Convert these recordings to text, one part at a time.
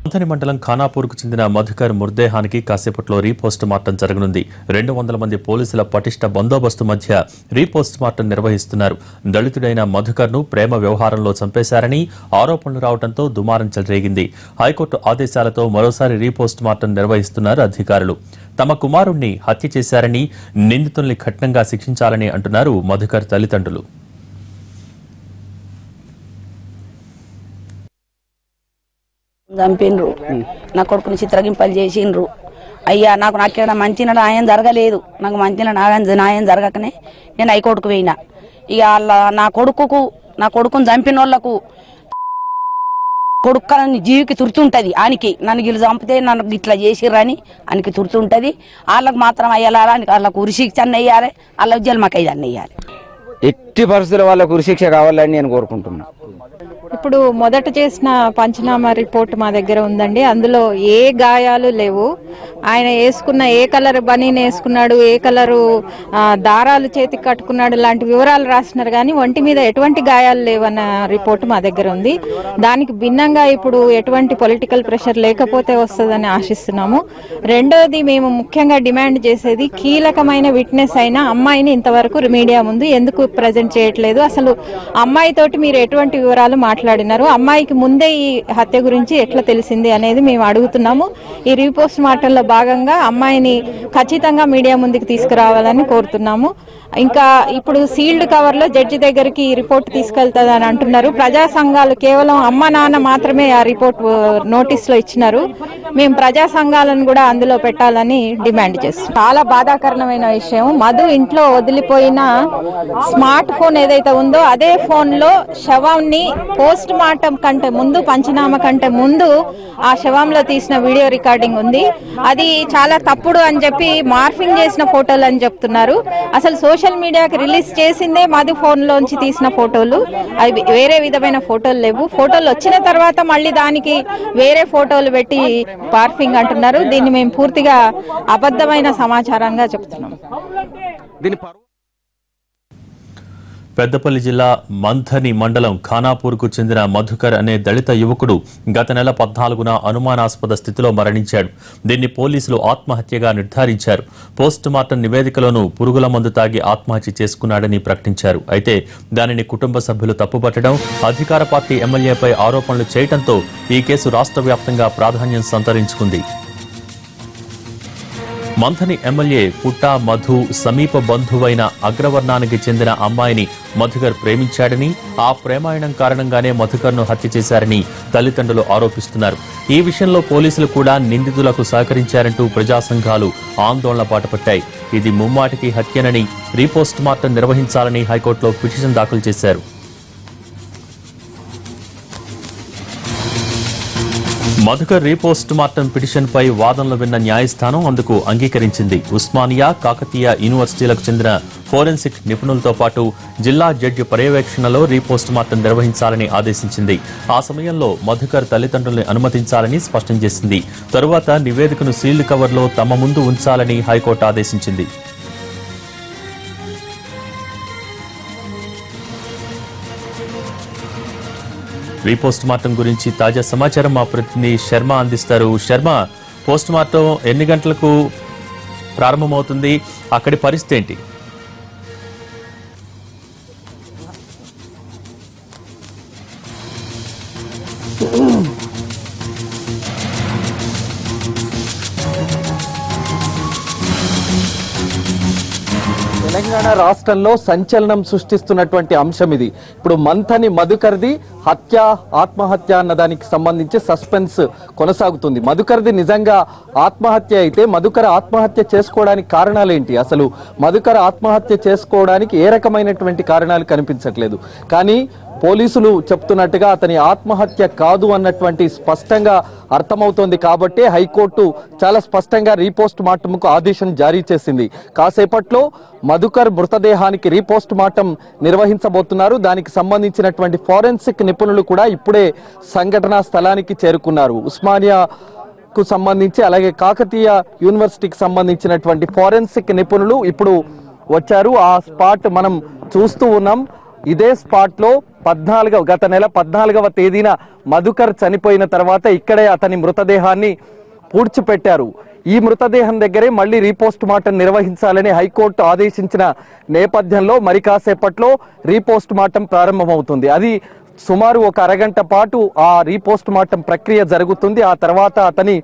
మంథని మండలం ఖానాపూర్కు చెందిన మధుకర్ మృతదేహానికి కాసేపట్లో రీపోస్ట్ మార్టం జరగనుంది. 200 మంది పోలీసుల పటిష్ట బందోబస్తు మధ్య రీపోస్ట్ మార్టం నిర్వహిస్తున్నారు. దళితుడైన మధుకర్ను ప్రేమ వ్యవహారంలో చంపేశారని ఆరోపణలు రావడంతో దుమారం చెలరేగింది. హైకోర్టు ఆదేశాలతో మరోసారి రీపోస్ట్ మార్టం నిర్వహిస్తున్నారు అధికారులు. తమ కుమారుణ్ణి హత్య చేశారని, నిందితుల్ని కఠినంగా శిక్షించాలని అంటున్నారు మధుకర్ తల్లిదండ్రులు. చంపిండ్రు, నా కొడుకుని చిత్రగింపలు చేసిండ్రు. అయ్యా నాకు నాకేడా మంచి న్యాయం జరగలేదు. నాకు మంచి న్యాయం జరగకనే నేను హైకోర్టుకు పోయినా. ఇక నా కొడుకుని చంపిన వాళ్ళకు కొడుకుని జీవికి తుర్తుంటది. ఆయనకి నన్ను గిల్లు చంపితే నన్ను ఇట్లా చేసిర్రని ఆయనకి తుర్తుంటది. వాళ్ళకు మాత్రం అయ్యాలా, వాళ్ళకు ఉరిశిక్ష అయ్యాలి, వాళ్ళకి జన్మకైదు అయ్యాలి. ఎట్టి పరిస్థితుల వాళ్ళకు ఉరిశిక్ష కావాలని నేను కోరుకుంటున్నా. ఇప్పుడు మొదట చేసిన పంచనామా రిపోర్ట్ మా దగ్గర ఉందండి. అందులో ఏ గాయాలు లేవు. ఆయన వేసుకున్న ఏ కలర్ బనీని వేసుకున్నాడు, ఏ కలరు దారాలు చేతికి కట్టుకున్నాడు లాంటి వివరాలు రాసినారు, కానీ ఒంటి మీద ఎటువంటి గాయాలు లేవన్న రిపోర్ట్ మా దగ్గర ఉంది. దానికి భిన్నంగా ఇప్పుడు ఎటువంటి పొలిటికల్ ప్రెషర్ లేకపోతే వస్తుందని ఆశిస్తున్నాము. రెండోది, మేము ముఖ్యంగా డిమాండ్ చేసేది కీలకమైన విట్నెస్ అయిన అమ్మాయిని ఇంతవరకు మీడియా ముందు ఎందుకు ప్రజెంట్ చేయట్లేదు? అసలు అమ్మాయితోటి మీరు ఎటువంటి వివరాలు మాట్లాడినారు, అమ్మాయికి ముందే ఈ హత్య గురించి ఎట్లా తెలిసింది అనేది మేము అడుగుతున్నాము. ఈ రీపోస్ట్ మార్టంలో భాగంగా అమ్మాయిని ఖచ్చితంగా మీడియా ముందుకు తీసుకురావాలని కోరుతున్నాము. ఇంకా ఇప్పుడు సీల్డ్ కవర్ లో జడ్జి దగ్గరికి ఈ రిపోర్ట్ తీసుకెళ్తుందని అంటున్నారు. ప్రజా సంఘాలు కేవలం అమ్మ నాన్న మాత్రమే ఆ రిపోర్ట్ నోటీస్ లో ఇచ్చినారు. మేము ప్రజా సంఘాలను కూడా అందులో పెట్టాలని డిమాండ్ చేస్తాం. చాలా బాధాకరమైన విషయం, మధు ఇంట్లో వదిలిపోయిన స్మార్ట్ ఫోన్ ఏదైతే ఉందో అదే ఫోన్ లో శవాన్ని పోస్ట్ మార్టం కంటే ముందు, పంచనామా కంటే ముందు ఆ శవంలో తీసిన వీడియో రికార్డింగ్ ఉంది. అది చాలా తప్పుడు అని చెప్పి మార్ఫింగ్ చేసిన ఫోటోలు అని చెప్తున్నారు. అసలు సోషల్ మీడియాకి రిలీజ్ చేసిందే మధు ఫోన్ లోంచి తీసిన ఫోటోలు, అవి వేరే విధమైన ఫోటోలు లేవు. ఫోటోలు వచ్చిన తర్వాత మళ్ళీ దానికి వేరే ఫోటోలు పెట్టి మార్ఫింగ్ అంటున్నారు. దీన్ని మేము పూర్తిగా అబద్ధమైన సమాచారంగా చెప్తున్నాం. పెద్దపల్లి జిల్లా మంథని మండలం ఖానాపూర్కు చెందిన మధుకర్ అనే దళిత యువకుడు గత నెల 14న అనుమానాస్పద స్థితిలో మరణించాడు. దీన్ని పోలీసులు ఆత్మహత్యగా నిర్ధారించారు. పోస్టుమార్టం నివేదికలోనూ పురుగుల మందు తాగి ఆత్మహత్య చేసుకున్నాడని ప్రకటించారు. అయితే దానిని కుటుంబ సభ్యులు తప్పుపట్టడం, అధికార పార్టీ ఎమ్మెల్యేపై ఆరోపణలు చేయడంతో ఈ కేసు రాష్ట్ర వ్యాప్తంగా ప్రాధాన్యం సంతరించుకుంది. మంథని ఎమ్మెల్యే పుట్టా మధు సమీప బంధువైన అగ్రవర్ణానికి చెందిన అమ్మాయిని మధుకర్ ప్రేమించాడని, ఆ ప్రేమాయణం కారణంగానే మధుకర్ను హత్య చేశారని తల్లిదండ్రులు ఆరోపిస్తున్నారు. ఈ విషయంలో పోలీసులు కూడా నిందితులకు సహకరించారంటూ ప్రజా సంఘాలు ఆందోళన బాటపట్టాయి. ఇది ముమ్మాటికి హత్యనని, రీపోస్ట్ మార్టం నిర్వహించాలని హైకోర్టులో పిటిషన్ దాఖలు చేశారు. మధుకర్ రీపోస్ట్ మార్టం పిటిషన్ పై వాదనలు విన్న న్యాయస్థానం అందుకు అంగీకరించింది. ఉస్మానియా, కాకతీయ యూనివర్సిటీలకు చెందిన ఫోరెన్సిక్ నిపుణులతో పాటు జిల్లా జడ్జి పర్యవేక్షణలో రీపోస్ట్ మార్టం నిర్వహించాలని ఆదేశించింది. ఆ సమయంలో మధుకర్ తల్లిదండ్రుల్ని అనుమతించాలని స్పష్టం చేసింది. తరువాత నివేదికను సీల్డ్ కవర్లో తమ ముందు ఉంచాలని హైకోర్టు ఆదేశించింది. రీపోస్ట్ మార్టం గురించి తాజా సమాచారం మా ప్రతినిధి శర్మ అందిస్తారు. శర్మ, పోస్ట్ మార్టం ఎన్ని గంటలకు ప్రారంభమవుతుంది? అక్కడి పరిస్థితి ఏంటి? తెలంగాణ రాష్ట్రంలో సంచలనం సృష్టిస్తున్నటువంటి అంశం ఇది. ఇప్పుడు మంథని మధుకర్ది హత్య, ఆత్మహత్య అన్న దానికి సంబంధించి సస్పెన్స్ కొనసాగుతుంది. మధుకర్ది నిజంగా ఆత్మహత్య అయితే మధుకర్ ఆత్మహత్య చేసుకోవడానికి కారణాలేంటి? అసలు మధుకర్ ఆత్మహత్య చేసుకోవడానికి ఏ రకమైనటువంటి కారణాలు కనిపించట్లేదు. కానీ పోలీసులు చెప్తున్నట్టుగా అతని ఆత్మహత్య కాదు అన్నటువంటి స్పష్టంగా అర్థమవుతోంది. కాబట్టి హైకోర్టు చాలా స్పష్టంగా రీపోస్ట్ మార్టంకు ఆదేశం జారీ చేసింది. కాసేపట్లో మధుకర్ మృతదేహానికి రీపోస్ట్ మార్టం నిర్వహించబోతున్నారు. దానికి సంబంధించినటువంటి ఫోరెన్సిక్ నిపుణులు కూడా ఇప్పుడే సంఘటనా స్థలానికి చేరుకున్నారు. ఉస్మానియాకు సంబంధించి అలాగే కాకతీయ యూనివర్సిటీకి సంబంధించినటువంటి ఫోరెన్సిక్ నిపుణులు ఇప్పుడు వచ్చారు. ఆ స్పాట్ మనం చూస్తూ ఉన్నాం. ఇదే స్పాట్ లో గత నెల 14వ తేదీన మధుకర్ చనిపోయిన తర్వాత ఇక్కడే అతని మృతదేహాన్ని పూడ్చిపెట్టారు. ఈ మృతదేహం దగ్గరే మళ్ళీ రీపోస్ట్ మార్టం నిర్వహించాలని హైకోర్టు ఆదేశించిన నేపథ్యంలో మరి కాసేపట్లో రీపోస్ట్ మార్టం ప్రారంభమవుతుంది. అది సుమారు ఒక అరగంట పాటు ఆ రీపోస్ట్ మార్టం ప్రక్రియ జరుగుతుంది. ఆ తర్వాత అతని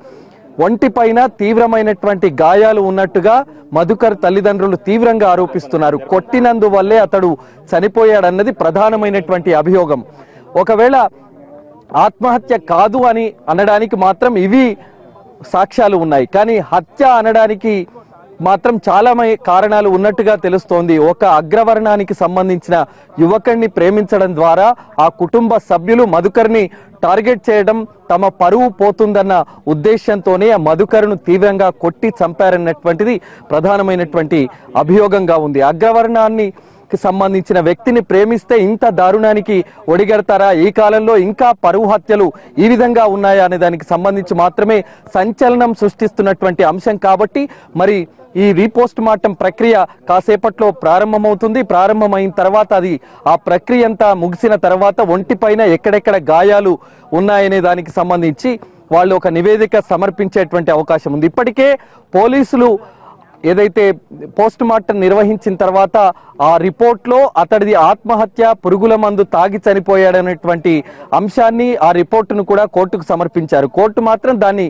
ఒంటిపైన తీవ్రమైనటువంటి గాయాలు ఉన్నట్టుగా మధుకర్ తల్లిదండ్రులు తీవ్రంగా ఆరోపిస్తున్నారు. కొట్టినందువల్లే అతడు చనిపోయాడన్నది ప్రధానమైనటువంటి అభియోగం. ఒకవేళ ఆత్మహత్య కాదు అని అనడానికి మాత్రం ఇవి సాక్ష్యాలు ఉన్నాయి, కానీ హత్య అనడానికి మాత్రం చాలా కారణాలు ఉన్నట్టుగా తెలుస్తోంది. ఒక అగ్రవర్ణానికి సంబంధించిన యువకుడిని ప్రేమించడం ద్వారా ఆ కుటుంబ సభ్యులు మధుకర్ని టార్గెట్ చేయడం, తమ పరువు పోతుందన్న ఉద్దేశంతోనే ఆ మధుకర్ను తీవ్రంగా కొట్టి చంపారన్నటువంటిది ప్రధానమైనటువంటి అభియోగంగా ఉంది. అగ్రవర్ణాన్ని సంబంధించిన వ్యక్తిని ప్రేమిస్తే ఇంత దారుణానికి ఒడిగడతారా? ఈ కాలంలో ఇంకా పరువు హత్యలు ఈ విధంగా ఉన్నాయా అనే దానికి సంబంధించి మాత్రమే సంచలనం సృష్టిస్తున్నటువంటి అంశం. కాబట్టి మరి ఈ రీపోస్ట్ మార్టం ప్రక్రియ కాసేపట్లో ప్రారంభమవుతుంది. ప్రారంభమైన తర్వాత ఆ ప్రక్రియ అంతా ముగిసిన తర్వాత ఒంటిపైన ఎక్కడెక్కడ గాయాలు ఉన్నాయనే దానికి సంబంధించి వాళ్ళు ఒక నివేదిక సమర్పించేటువంటి అవకాశం ఉంది. ఇప్పటికే పోలీసులు ఏదైతే పోస్ట్ మార్టం నిర్వహించిన తర్వాత ఆ రిపోర్ట్లో అతడిది ఆత్మహత్య, పురుగుల మందు తాగి చనిపోయాడనేటువంటి అంశాన్ని ఆ రిపోర్టును కూడా కోర్టుకు సమర్పించారు. కోర్టు మాత్రం దాన్ని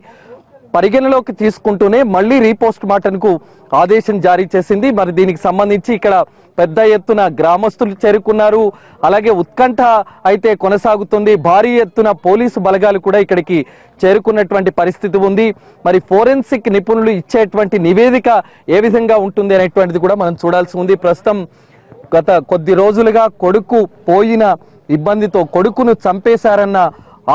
పరిగణలోకి తీసుకుంటూనే మళ్ళీ రీపోస్ట్ మార్టంకు ఆదేశం జారీ చేసింది. మరి దీనికి సంబంధించి ఇక్కడ పెద్ద ఎత్తున గ్రామస్తులు చేరుకున్నారు. అలాగే ఉత్కంఠ అయితే కొనసాగుతుంది. భారీ ఎత్తున పోలీసు బలగాలు కూడా ఇక్కడికి చేరుకున్నటువంటి పరిస్థితి ఉంది. మరి ఫోరెన్సిక్ నిపుణులు ఇచ్చేటువంటి నివేదిక ఏ విధంగా ఉంటుంది అనేటువంటిది కూడా మనం చూడాల్సి ఉంది. ప్రస్తుతం గత కొద్ది రోజులుగా కొడుకు పోయిన ఇబ్బందితో, కొడుకును చంపేశారన్న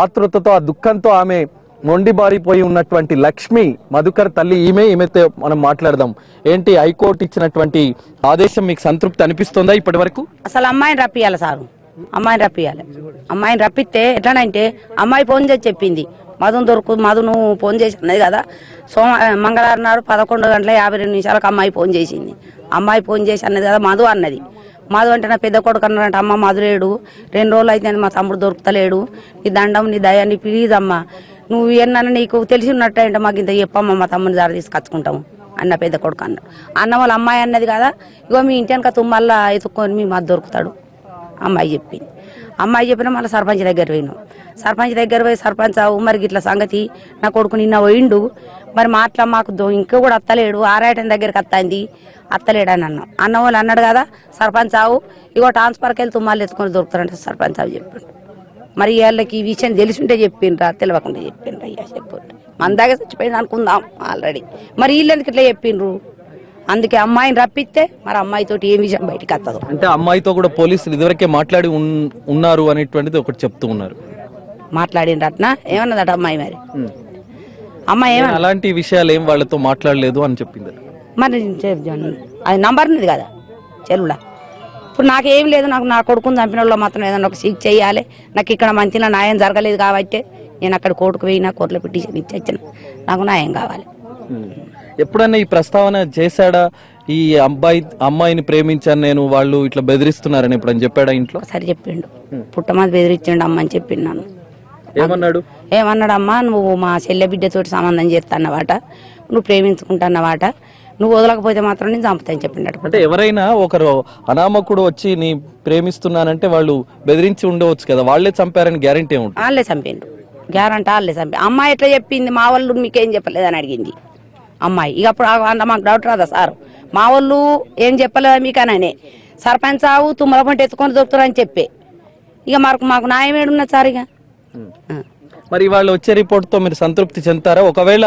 ఆతృతతో, ఆ దుఃఖంతో ఆమె మొండిబారిపోయి ఉన్నటువంటి లక్ష్మి, మధుకర్ తల్లి, ఈమెతో మనం మాట్లాడదాం. ఏంటి హైకోర్టు ఇచ్చినటువంటి ఆదేశం మీకు సంతృప్తి అనిపిస్తుందా ఇప్పటి వరకు? అసలు అమ్మాయిని రప్పియాలి సారు, అమ్మాయిని రప్పియాలి. అమ్మాయిని రప్పిస్తే ఎట్లానంటే అమ్మాయి ఫోన్ చేసి చెప్పింది, మధును ఫోన్ చేసి అన్నది కదా. మంగళవారం నాడు 11:52 అమ్మాయి ఫోన్ చేసింది. అమ్మాయి ఫోన్ చేసి అన్నది కదా, మధు అన్నది. మధు అంటే నా పెద్ద కొడుకు అన్నారంట, అమ్మ మధు లేడు, 2 రోజులు అయితే మా తమ్ముడు దొరుకుతలేడు, నీ దండం నీ దయ, నీ ప్లీజ్ అమ్మ, నువ్వు ఏమన్నా నీకు తెలిసి ఉన్నట్టే మాకు ఇంత చెప్పమ్మా, మా తమ్ముని దారి తీసుకొచ్చుకుంటాము అన్న పెద్ద కొడుకు అన్నాడు. అన్న వాళ్ళ అమ్మాయి అన్నది కదా, ఇగో మీ ఇంటి వెనక తుమ్మల్లా ఎత్తుక్కొని మీ మధు దొరుకుతాడు అమ్మాయి చెప్పింది. అమ్మాయి చెప్పినా మళ్ళీ సర్పంచ్ దగ్గర పోయినాం. సర్పంచ్ దగ్గర పోయి సర్పంచ్ మరి ఇట్లా సంగతి, నా కొడుకు నిన్న పోయిండు, మరి మాట్లా మాకు ఇంకా కూడా అత్తలేడు, ఆరాయటం దగ్గరికి అత్తంది, అత్తలేడు అని అన్నాం. అన్న వాళ్ళు అన్నాడు కదా సర్పంచ్ ఆవు, ఇగో ట్రాన్స్ఫర్కి వెళ్తూ మళ్ళీ ఎత్తుకొని దొరుకుతారంటే సర్పంచ్ ఆవు చెప్పాడు. మరి వీళ్ళకి ఈ విషయం తెలిసింటే చెప్పిండ్రా, తెలియకుండా చెప్పిండ్రా? అయ్యా చెప్పండి, మన దగ్గర చచ్చిపోయింది అనుకుందాం ఆల్రెడీ, మరి వీళ్ళు ఎందుకు ఇట్లా చెప్పిండ్రు? అందుకే అమ్మాయిని రప్పిస్తే మరి అమ్మాయితోటి ఏం విషయం బయటకు వస్తుంది. అంటే అమ్మాయితో కూడా పోలీసులు ఇదివరకే మాట్లాడి ఉన్నారు అనేటువంటిది ఒకటి చెప్తూ ఉన్నారు. మాట్లాడినట్న ఏమన్నదట అమ్మాయి? మరి అమ్మాయి ఏమన్నా అలాంటి విషయాలు ఏం వాళ్ళతో మాట్లాడలేదు అని చెప్పింది. మరి అది నంబర్ ఉన్నది కదా చెల్లులా. ఇప్పుడు నాకేం లేదు, నాకు నా కొడుకుని చంపిన వాళ్ళు మాత్రం ఏదన్నా ఒక శిక్ష చేయాలి. నాకు ఇక్కడ మంచిగా న్యాయం జరగలేదు కాబట్టి నేను అక్కడ కోర్టుకు పోయినా, కోర్టులో పిటిషన్ ఇచ్చి వచ్చిన, నాకు న్యాయం కావాలి. ఎప్పుడన్నా ఈ ప్రస్తావన చేశాడా, ఈ అమ్మాయిని ప్రేమించాను నేను, వాళ్ళు ఇట్లా బెదిరిస్తున్నారని ఎప్పుడని చెప్పాడా ఇంట్లో? సరే చెప్పిండు, పుట్టమది బెదిరించండు అమ్మ అని చెప్పిండు. నన్ను ఏమన్నాడు, అమ్మా నువ్వు మా చెల్లె బిడ్డతోటి సంబంధం చేస్తాన్నవాట, నువ్వు ప్రేమించుకుంటున్నవాట, నువ్వు వదలకపోతే మాత్రం నేను చంపుతాను చెప్పిండట. అంటే ఎవరైనా ఒకరు అనామకుడు వచ్చి నీ ప్రేమిస్తున్నానంటే వాళ్ళు బెదిరించి ఉండవచ్చు కదా, వాళ్ళే చంపారని గ్యారంటీ ఏముంటుంది? వాళ్ళే చంపిండు, గ్యారంటీ వాళ్ళే చంపి. అమ్మాయి ఎట్లా చెప్పింది, మా వాళ్ళు మీకేం చెప్పలేదని అడిగింది అమ్మాయి. ఇక అప్పుడు మాకు డౌట్ రాదా సార్, మా వాళ్ళు ఏం చెప్పలేదా మీకననే, సర్పంచ్ ఆవు తుమ్మల పంట ఎత్తుకొని దొరుకుతారని చెప్పే, ఇక మాకు న్యాయం ఏడున్నది సార్. ఇక మరి వాళ్ళు వచ్చే రిపోర్ట్తో మీరు సంతృప్తి చెందుతారా? ఒకవేళ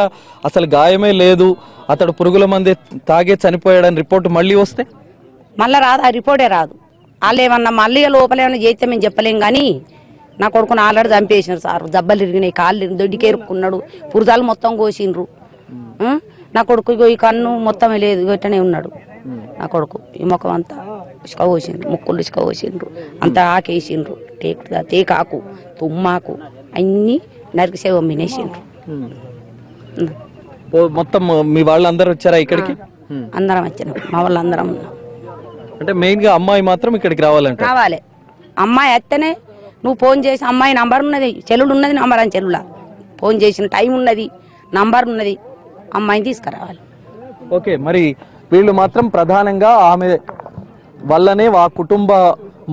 అసలు గాయమే లేదు, అతడు పురుగుల మందే తాగే చనిపోయాడని రిపోర్ట్ మళ్ళీ వస్తే? మళ్ళీ రాదు, ఆ రిపోర్టే రాదు. వాళ్ళు ఏమన్నా మళ్ళీ లోపలేమన్నా చేస్తే మేము చెప్పలేం. కానీ నా కొడుకుని ఆల్రెడీ చంపేసినారు సార్, దెబ్బలు ఇరిగినాయి, కాళ్ళు దొడ్డికి ఎరుక్కున్నాడు, పురుజాలు మొత్తం కోసిండ్రు. నా కొడుకు ఈ కన్ను మొత్తం లేదు, ఇట్టనే ఉన్నాడు నా కొడుకు. ఈ ముఖం అంతా ఇసుక కోసిండ్రు, ముక్కులు ఇసుక కోసిండ్రు, అంతా ఆకేసిండ్రు, తేకాకు తుమ్మాకు అన్ని నరికి సేవ మినేసిండ్రు. మొత్తం మీ వాళ్ళందరూ వచ్చారా ఇక్కడికి? అందరం వచ్చినాం, మా వాళ్ళందరం ఉన్నాం. అంటే మెయిన్ గా అమ్మాయి మాత్రం ఇక్కడికి రావాలంటే రావాలి, అమ్మాయి వస్తేనే నువ్వు ఫోన్ చేసి అమ్మాయి నంబర్ ఉన్నది, చెల్లుడు ఉన్నది, నంబర్ అని చెల్లులా ఫోన్ చేసిన టైం ఉన్నది, నంబర్ ఉన్నది, అమ్మాయిని తీసుకురావాలి. ఓకే, మరి వీళ్ళు మాత్రం ప్రధానంగా ఆమె వల్లనే ఆ కుటుంబ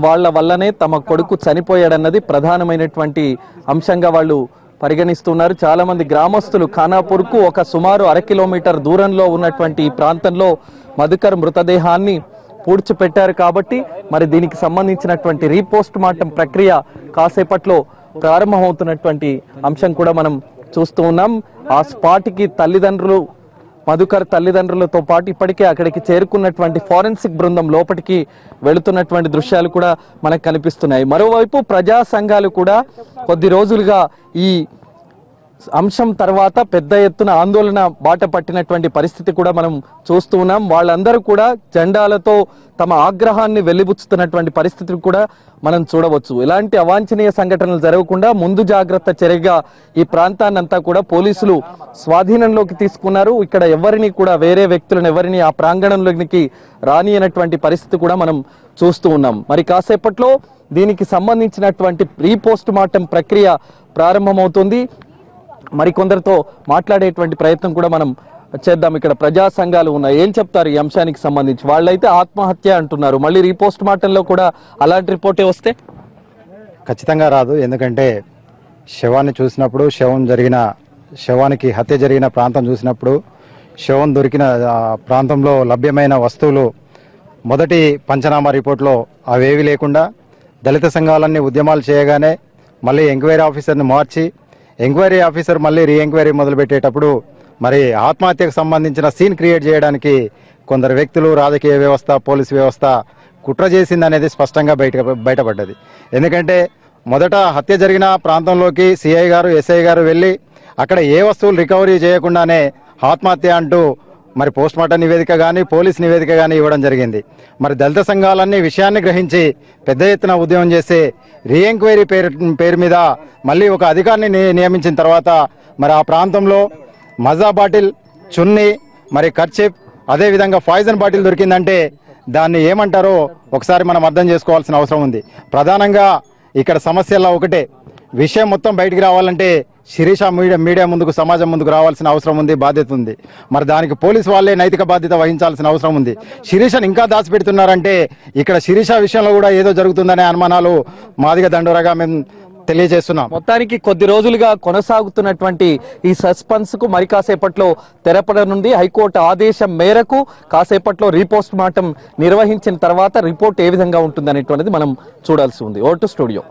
వాళ్ళ వల్లనే తమ కొడుకు చనిపోయాడన్నది ప్రధానమైనటువంటి అంశంగా వాళ్ళు పరిగణిస్తున్నారు. చాలా మంది గ్రామస్తులు ఖానాపూర్కు ఒక సుమారు 1/2 కిలోమీటర్ దూరంలో ఉన్నటువంటి ఈ ప్రాంతంలో మధుకర్ మృతదేహాన్ని పూడ్చిపెట్టారు కాబట్టి మరి దీనికి సంబంధించినటువంటి రీపోస్ట్ మార్టం ప్రక్రియ కాసేపట్లో ప్రారంభమవుతున్నటువంటి అంశం కూడా మనం చూస్తూ ఉన్నాం. ఆ స్పాట్కి తల్లిదండ్రులు, మధుకర్ తల్లిదండ్రులతో పాటు ఇప్పటికే అక్కడికి చేరుకున్నటువంటి ఫారెన్సిక్ బృందం లోపలికి వెళుతున్నటువంటి దృశ్యాలు కూడా మనకు కనిపిస్తున్నాయి. మరోవైపు ప్రజా సంఘాలు కూడా కొద్ది రోజులుగా ఈ అంశం తర్వాత పెద్ద ఎత్తున ఆందోళన బాట పట్టినటువంటి పరిస్థితి కూడా మనం చూస్తూ ఉన్నాం. వాళ్ళందరూ కూడా జెండాలతో తమ ఆగ్రహాన్ని వెలిబుచ్చుతున్నటువంటి పరిస్థితులు కూడా మనం చూడవచ్చు. ఇలాంటి అవాంఛనీయ సంఘటనలు జరగకుండా ముందు జాగ్రత్త చర్యగా ఈ ప్రాంతాన్నంతా కూడా పోలీసులు స్వాధీనంలోకి తీసుకున్నారు. ఇక్కడ ఎవరిని కూడా వేరే వ్యక్తులను ఎవరిని ఆ ప్రాంగణంలోకి రానియనటువంటి పరిస్థితి కూడా మనం చూస్తూ ఉన్నాం. మరి కాసేపట్లో దీనికి సంబంధించినటువంటి రీపోస్ట్ మార్టం ప్రక్రియ ప్రారంభమవుతుంది. మరికొందరితో మాట్లాడేటువంటి ప్రయత్నం కూడా మనం చేద్దాం. ఇక్కడ ప్రజా సంఘాలు ఉన్నాయి, ఏం చెప్తారు ఈ అంశానికి సంబంధించి? వాళ్ళైతే ఆత్మహత్య అంటున్నారు. మళ్ళీ రీపోస్ట్ మార్టంలో కూడా అలాంటి రిపోర్టే వస్తే ఖచ్చితంగా రాదు. ఎందుకంటే శవాన్ని చూసినప్పుడు, శవానికి హత్య జరిగిన ప్రాంతం చూసినప్పుడు, శవం దొరికిన ప్రాంతంలో లభ్యమైన వస్తువులు మొదటి పంచనామా రిపోర్ట్లో అవేవి లేకుండా దళిత సంఘాలన్నీ ఉద్యమాలు చేయగానే మళ్ళీ ఎంక్వైరీ ఆఫీసర్ని మార్చి ఎంక్వైరీ ఆఫీసర్ మళ్ళీ రీ ఎంక్వైరీ మొదలుపెట్టేటప్పుడు మరి ఆత్మహత్యకు సంబంధించిన సీన్ క్రియేట్ చేయడానికి కొందరు వ్యక్తులు, రాజకీయ వ్యవస్థ, పోలీసు వ్యవస్థ కుట్ర చేసిందనేది స్పష్టంగా బయటపడ్డది. ఎందుకంటే మొదట హత్య జరిగిన ప్రాంతంలోకి సిఐ గారు, ఎస్ఐ గారు వెళ్ళి అక్కడ ఏ వస్తువులు రికవరీ చేయకుండానే ఆత్మహత్య అంటూ మరి పోస్ట్ మార్టం నివేదిక కానీ పోలీస్ నివేదిక కానీ ఇవ్వడం జరిగింది. మరి దళిత సంఘాలన్నీ విషయాన్ని గ్రహించి పెద్ద ఎత్తున ఉద్యమం చేసి రీ ఎంక్వైరీ పేరు మీద మళ్ళీ ఒక అధికారిని నియమించిన తర్వాత మరి ఆ ప్రాంతంలో మజా బాటిల్, చున్నీ, మరి కర్చిప్, అదేవిధంగా పాయిజన్ బాటిల్ దొరికిందంటే దాన్ని ఏమంటారో ఒకసారి మనం అర్థం చేసుకోవాల్సిన అవసరం ఉంది. ప్రధానంగా ఇక్కడ సమస్యల్లో ఒకటే, విషయం మొత్తం బయటికి రావాలంటే శిరీష మీడియా ముందుకు, సమాజం ముందుకు రావాల్సిన అవసరం ఉంది, బాధ్యత ఉంది. మరి దానికి పోలీసు వాళ్ళే నైతిక బాధ్యత వహించాల్సిన అవసరం ఉంది. శిరీషను ఇంకా దాచిపెడుతున్నారంటే ఇక్కడ శిరీష విషయంలో కూడా ఏదో జరుగుతుందనే అనుమానాలు మాదిగ దండోరగా మేము తెలియజేస్తున్నాం. మొత్తానికి కొద్ది రోజులుగా కొనసాగుతున్నటువంటి ఈ సస్పెన్స్ కు మరి కాసేపట్లో తెరపడనుంది. హైకోర్టు ఆదేశం మేరకు కాసేపట్లో రీపోస్ట్ మార్టం నిర్వహించిన తర్వాత రిపోర్ట్ ఏ విధంగా ఉంటుంది అనేటువంటిది మనం చూడాల్సి ఉంది. Vote studio.